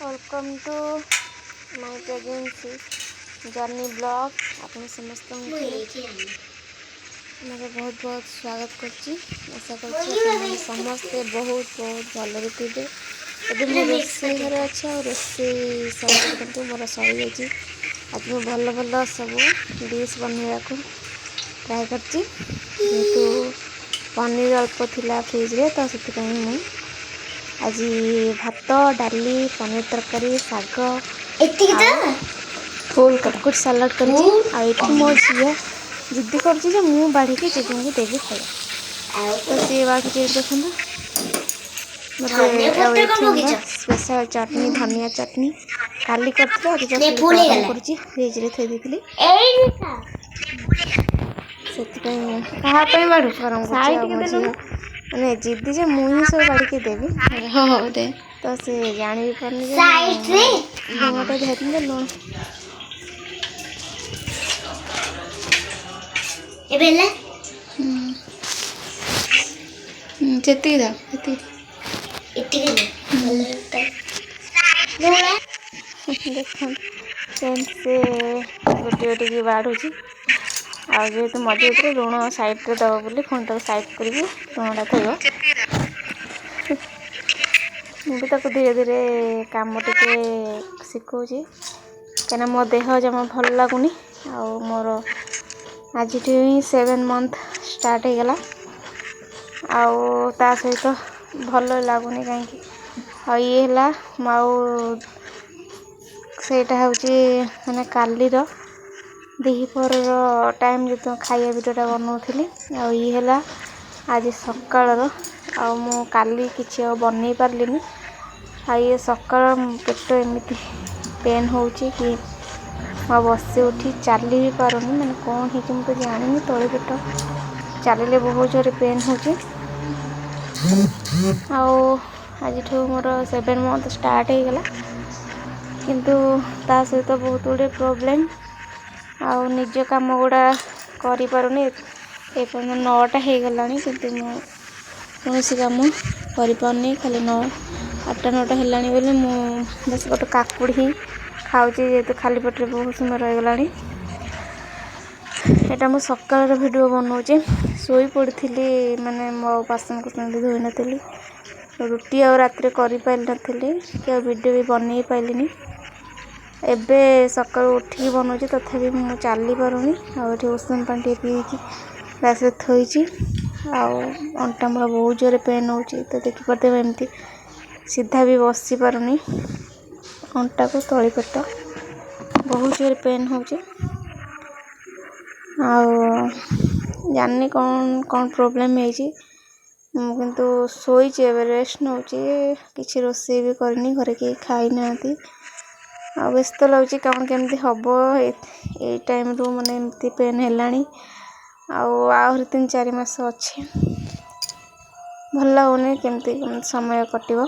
Welcome to my pregnancy journey blog आपने समस्त मेरे बहुत बहुत स्वागत करची आशा कर समस्ते बहुत बहुत भलरे थे अभी मैं रोसे घर अच्छे और रोसे सब मोर सरी जाइए आज मैं भल भल सब डिश बनवा को ट्राए करतु पनीर अल्प थिला फ्रिज रे तो से आज भात डाली पनीर तरकारी शाग फुल कटकुट सालाड कर मो झील जिद्दी कर बाढ़ी जेजे को देवी खाए तो सी बाढ़ी देखो मतलब स्पेशल चटनी धनिया चटनी काली करफ्रिज थी से बाढ़ गरम मैंने जिद्दी जे मुई सब बाड़ी देवी दे तो से जानी भी पारनी लुणटा धरते लुण चेती दा देख से गोटे गोटे की बाढ़ू जेहेतु मझे लुण सैड्रे दब बोली पुणी तक सैड कर लुणटा थोड़ा मुझे धीरे धीरे कम टे शिखुची कहीं मो देह जमा भल लगुनि आ मोर आज 7 मंथ स्टार्ट हो गला आ सहित भल लगुनि कहीं ये सेटा हूँ मैंने कालीर दिपर टाइम जो खाया भिडियोटा बनाऊली आईला आज सकाल काली किसी बन पार्लिनी ये सकाल पेट एमती पेन हो कि बस उठी चली भी पारुनी मैंने कौन है मुझे जानी तले पेट चलिए बहुत जोर पेन हो आज मोर 7 मंथ स्टार्ट हो गला किंतु ता सहित बहुत गुड़े प्रोब्लेम आ निज कम गुड़ा कर पारुनी ए 9टा हो गला किंतु कौन कम कर खाली 8टा 9टा है बोली बस गोटे काकुड़ ही खाऊँ जेहेतु खाली पेटे बहुत समय रहीगला यहाँ मुझे सकाल भिडियो बनाऊे शोई पड़ी मैंने मो बासन कुसन धोई नी रुटी आ रात कर कि वीडियो भी बन पाइलिनी एबे सकाल उठिक बनाऊे तथापि मुझे चली पारुनी आठ उषुम पानी पीकी ग्लास थोची अंटा मोर बहुत जोर पेन हो तो देखिपे एमती सीधा भी बसी पारुनी अंटा को तली पेट बहुत जोर पेन हो जानी कौन कौन प्रोब्लेम है किंतु शोचे रेस्ट नौ कि रोसे भी करनी घरे कहीं खाई ना व्यस्त लगुच कौन केमती हम ये टाइम रू मैंने एमती पेन है आहरी 3-4 मास अच्छे भल लगुनि केमती समय कटिब।